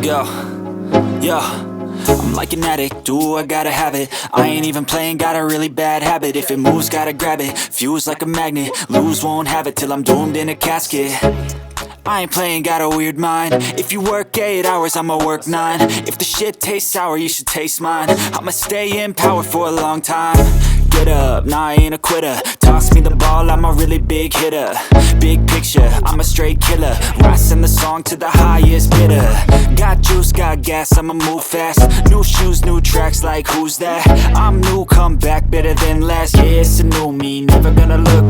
Let's go. Yo, I'm like an addict, do I gotta have it. I ain't even playing, got a really bad habit. If it moves, gotta grab it, fuse like a magnet. Lose, won't have it till I'm doomed in a casket. I ain't playing, got a weird mind. If you work 8 hours, I'ma work 9. If the shit tastes sour, you should taste mine. I'ma stay in power for a long time. Get up, nah, I ain't a quitter. Toss me the ball, I'm a really big hitter. Big picture, I'm a straight killer. I send the song to the highest bidder. Got juice, got gas, I'ma move fast. New shoes, new tracks, like who's that? I'm new, come back, better than last. Yeah, it's a new me, never gonna look